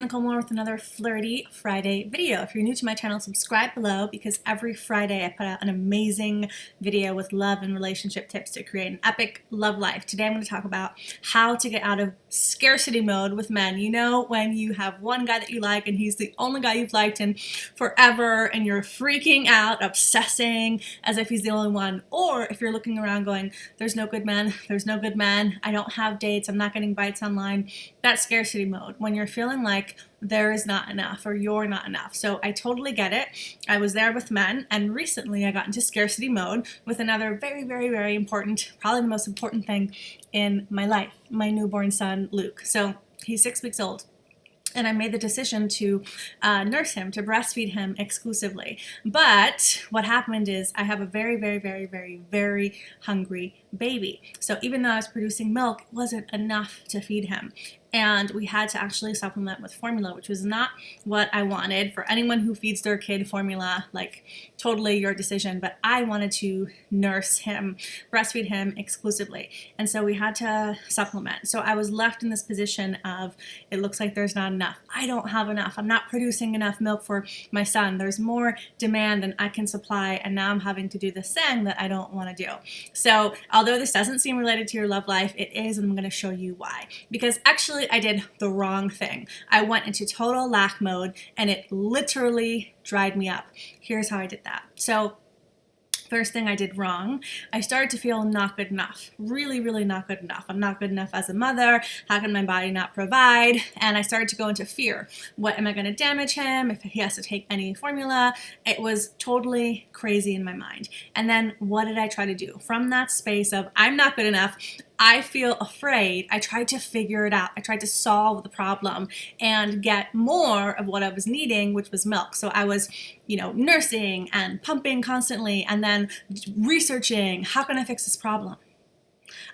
Nicole with another Flirty Friday video. If you're new to my channel, subscribe below because every Friday I put out an amazing video with love and relationship tips to create an epic love life. Today I'm going to talk about how to get out of scarcity mode with men. You know, when you have one guy that you like and he's the only guy you've liked in forever and you're freaking out, obsessing as if he's the only one. Or if you're looking around going, there's no good men, there's no good men, I don't have dates, I'm not getting bites online. That's scarcity mode. When you're feeling like there is not enough or you're not enough. So I totally get it. I was there with men, and recently I got into scarcity mode with another very important, probably the most important thing in my life, my newborn son, Luke. So he's 6 weeks old. And I made the decision to nurse him, to breastfeed him exclusively. But what happened is I have a very hungry baby. So even though I was producing milk, it wasn't enough to feed him. And we had to actually supplement with formula, which was not what I wanted. For anyone who feeds their kid formula, like totally your decision, but I wanted to nurse him, breastfeed him exclusively. And so we had to supplement. So I was left in this position of, it looks like there's not enough. I don't have enough. I'm not producing enough milk for my son. There's more demand than I can supply. And now I'm having to do this thing that I don't want to do. So although this doesn't seem related to your love life, it is, and I'm going to show you why. Because actually I did the wrong thing. I went into total lack mode and it literally dried me up. Here's how I did that. So first thing I did wrong, I started to feel not good enough. Really not good enough. I'm not good enough as a mother. How can my body not provide? And I started to go into fear. What am I going to damage him if he has to take any formula? It was totally crazy in my mind. And then what did I try to do? From that space of I'm not good enough, I feel afraid, I tried to figure it out. I tried to solve the problem and get more of what I was needing, which was milk. So I was, nursing and pumping constantly and then researching, how can I fix this problem?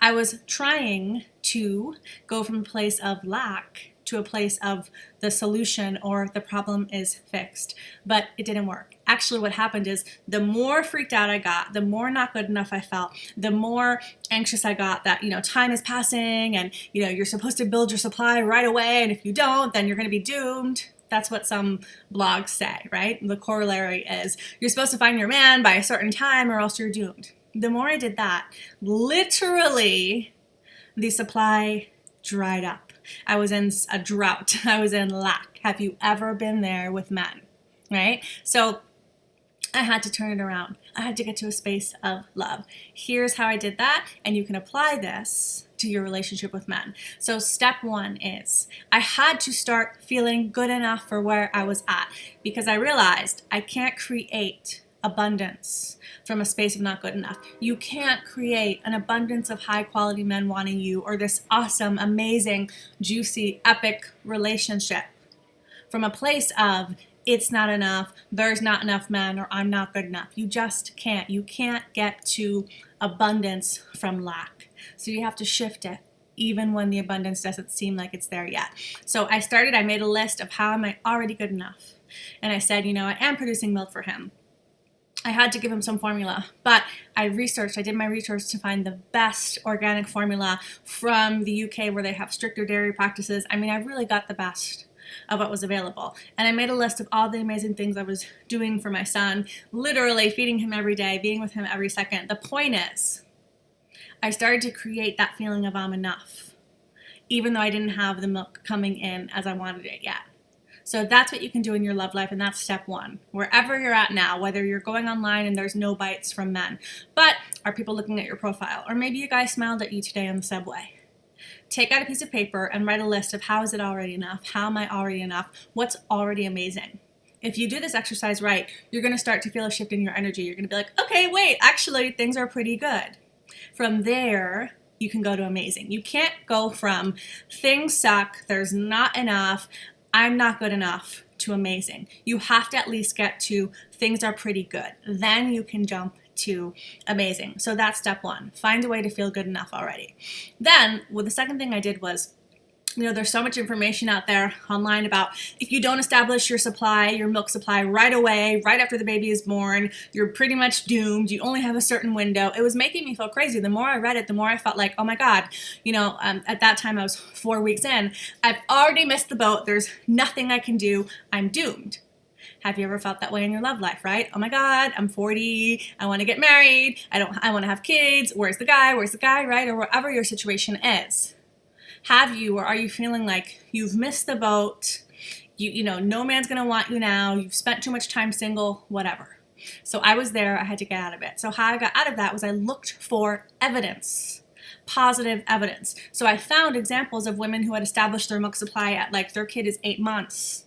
I was trying to go from a place of lack to a place of the solution or the problem is fixed, but it didn't work. Actually, what happened is the more freaked out I got, the more not good enough I felt, the more anxious I got that, time is passing and, you're supposed to build your supply right away. And if you don't, then you're going to be doomed. That's what some blogs say, right? The corollary is you're supposed to find your man by a certain time or else you're doomed. The more I did that, literally the supply dried up. I was in a drought. I was in lack. Have you ever been there with men, right? So I had to turn it around. I had to get to a space of love. Here's how I did that, and you can apply this to your relationship with men. So step one is I had to start feeling good enough for where I was at because I realized I can't create abundance from a space of not good enough. You can't create an abundance of high quality men wanting you or this awesome, amazing, juicy, epic relationship from a place of it's not enough, there's not enough men, or I'm not good enough. You just can't. You can't get to abundance from lack. So you have to shift it even when the abundance doesn't seem like it's there yet. So I made a list of how am I already good enough? And I said, I am producing milk for him. I had to give him some formula, but I did my research to find the best organic formula from the UK where they have stricter dairy practices. I really got the best of what was available. And I made a list of all the amazing things I was doing for my son, literally feeding him every day, being with him every second. The point is, I started to create that feeling of I'm enough, even though I didn't have the milk coming in as I wanted it yet. So that's what you can do in your love life, and that's step one. Wherever you're at now, whether you're going online and there's no bites from men, but are people looking at your profile? Or maybe a guy smiled at you today on the subway. Take out a piece of paper and write a list of how is it already enough? How am I already enough? What's already amazing? If you do this exercise right, you're going to start to feel a shift in your energy. You're going to be like, okay, wait, actually things are pretty good. From there, you can go to amazing. You can't go from things suck, there's not enough, I'm not good enough, to amazing. You have to at least get to things are pretty good. Then you can jump to amazing. So that's step one. Find a way to feel good enough already. Then, the second thing I did was there's so much information out there online about if you don't establish your supply, your milk supply right away, right after the baby is born, you're pretty much doomed. You only have a certain window. It was making me feel crazy. The more I read it, the more I felt like, oh my God, at that time I was 4 weeks in. I've already missed the boat. There's nothing I can do. I'm doomed. Have you ever felt that way in your love life, right? Oh my God, I'm 40. I want to get married. I want to have kids. Where's the guy? Where's the guy, right? Or whatever your situation is. Have you, or are you feeling like you've missed the boat? No man's going to want you now. You've spent too much time single, whatever. So I was there. I had to get out of it. So how I got out of that was I looked for evidence, positive evidence. So I found examples of women who had established their milk supply at like their kid is 8 months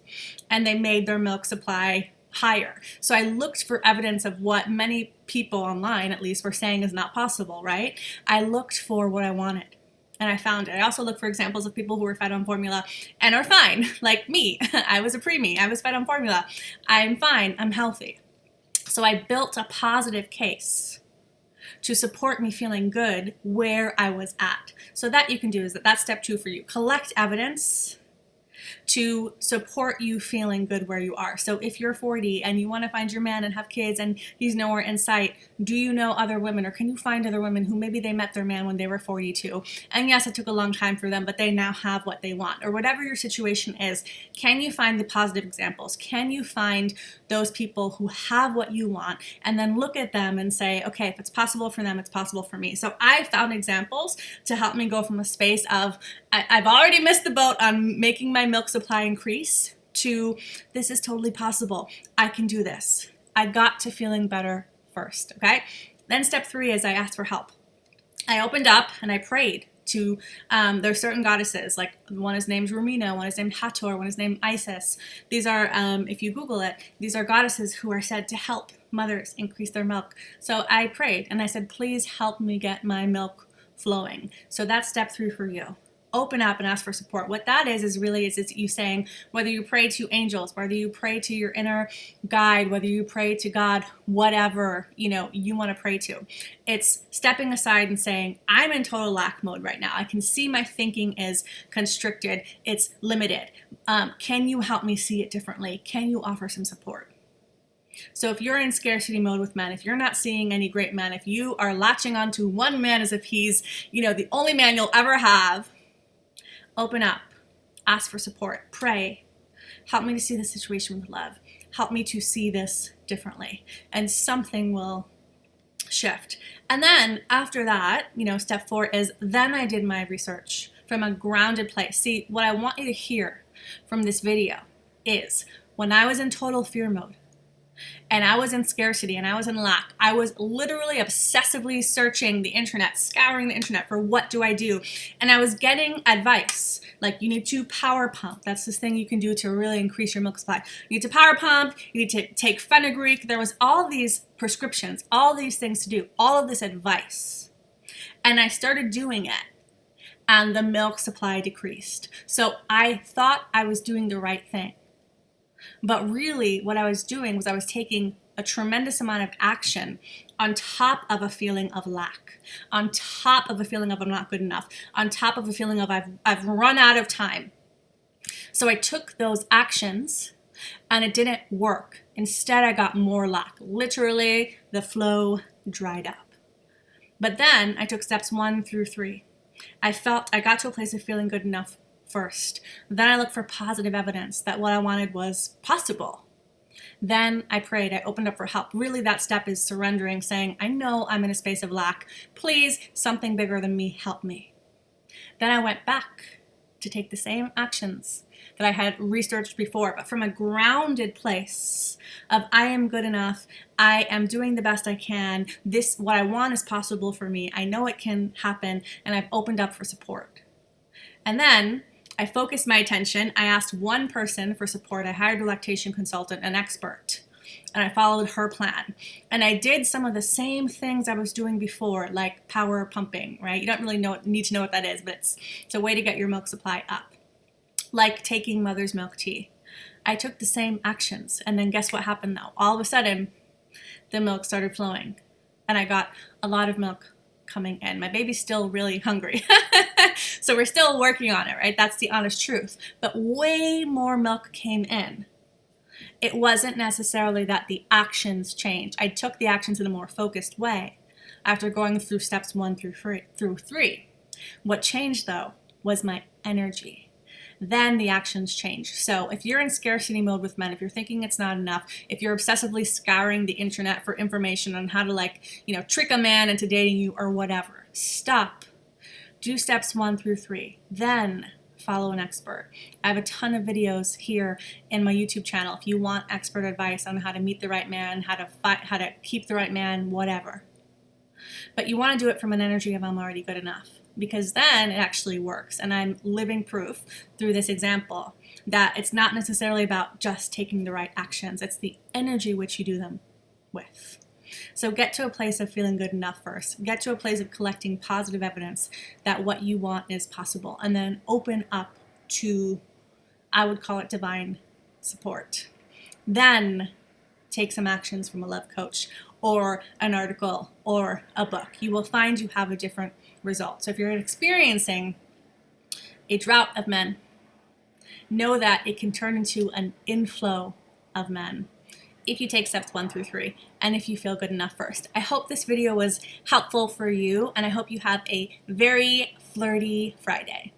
and they made their milk supply higher. So I looked for evidence of what many people online at least were saying is not possible, right? I looked for what I wanted. And I found it. I also look for examples of people who were fed on formula and are fine, like me. I was a preemie. I was fed on formula. I'm fine. I'm healthy. So I built a positive case to support me feeling good where I was at. So that you can do is that's step 2 for you. Collect evidence to support you feeling good where you are. So if you're 40 and you want to find your man and have kids and he's nowhere in sight, do you know other women, or can you find other women who maybe they met their man when they were 42? And yes, it took a long time for them, but they now have what they want. Or whatever your situation is, can you find the positive examples? Can you find those people who have what you want and then look at them and say, okay, if it's possible for them, it's possible for me. So I found examples to help me go from a space of I've already missed the boat on making my milk supply increase to this is totally possible. I can do this. I got to feeling better first, okay? Then step 3 is I asked for help. I opened up and I prayed to, there's certain goddesses, like one is named Rumina, one is named Hathor, one is named Isis. These are, if you Google it, these are goddesses who are said to help mothers increase their milk. So I prayed and I said, please help me get my milk flowing. So that's step 3 for you. Open up and ask for support. What that is really is you saying, whether you pray to angels, whether you pray to your inner guide, whether you pray to God, whatever you want to pray to, it's stepping aside and saying, I'm in total lack mode right now. I can see my thinking is constricted. It's limited. Can you help me see it differently? Can you offer some support? So if you're in scarcity mode with men, if you're not seeing any great men, if you are latching onto one man as if he's the only man you'll ever have, open up, ask for support, pray, help me to see the situation with love, help me to see this differently, and something will shift. And then after that, step 4 is then I did my research from a grounded place. See, what I want you to hear from this video is when I was in total fear mode, and I was in scarcity and I was in lack, I was literally obsessively searching the internet, scouring the internet for what do I do. And I was getting advice, like you need to power pump. That's this thing you can do to really increase your milk supply. You need to power pump, you need to take fenugreek. There was all these prescriptions, all these things to do, all of this advice. And I started doing it and the milk supply decreased. So I thought I was doing the right thing. But really what I was doing was I was taking a tremendous amount of action on top of a feeling of lack, on top of a feeling of I'm not good enough, on top of a feeling of I've run out of time. So I took those actions and it didn't work. Instead, I got more lack. Literally, the flow dried up. But then I took steps 1 through 3. I got to a place of feeling good enough first. Then I looked for positive evidence that what I wanted was possible. Then I prayed, I opened up for help. Really that step is surrendering, saying, I know I'm in a space of lack. Please, something bigger than me, help me. Then I went back to take the same actions that I had researched before, but from a grounded place of I am good enough, I am doing the best I can, what I want is possible for me, I know it can happen, and I've opened up for support. And then I focused my attention. I asked one person for support. I hired a lactation consultant, an expert, and I followed her plan. And I did some of the same things I was doing before, like power pumping, right? You don't really need to know what that is, but it's a way to get your milk supply up. Like taking mother's milk tea. I took the same actions, and then guess what happened though? All of a sudden, the milk started flowing, and I got a lot of milk coming in. My baby's still really hungry. So we're still working on it, right? That's the honest truth. But way more milk came in. It wasn't necessarily that the actions changed. I took the actions in a more focused way after going through steps 1 through 3. What changed though was my energy. Then the actions change. So if you're in scarcity mode with men, if you're thinking it's not enough, if you're obsessively scouring the internet for information on how to trick a man into dating you or whatever, stop. Do steps 1 through 3. Then follow an expert. I have a ton of videos here in my YouTube channel if you want expert advice on how to meet the right man, how to keep the right man, whatever. But you want to do it from an energy of I'm already good enough, because then it actually works. And I'm living proof through this example that it's not necessarily about just taking the right actions. It's the energy which you do them with. So get to a place of feeling good enough first. Get to a place of collecting positive evidence that what you want is possible. And then open up to, I would call it divine support. Then take some actions from a love coach or an article or a book. You will find you have a different result. So if you're experiencing a drought of men, know that it can turn into an inflow of men if you take steps 1 through 3 and if you feel good enough first. I hope this video was helpful for you, and I hope you have a very flirty Friday.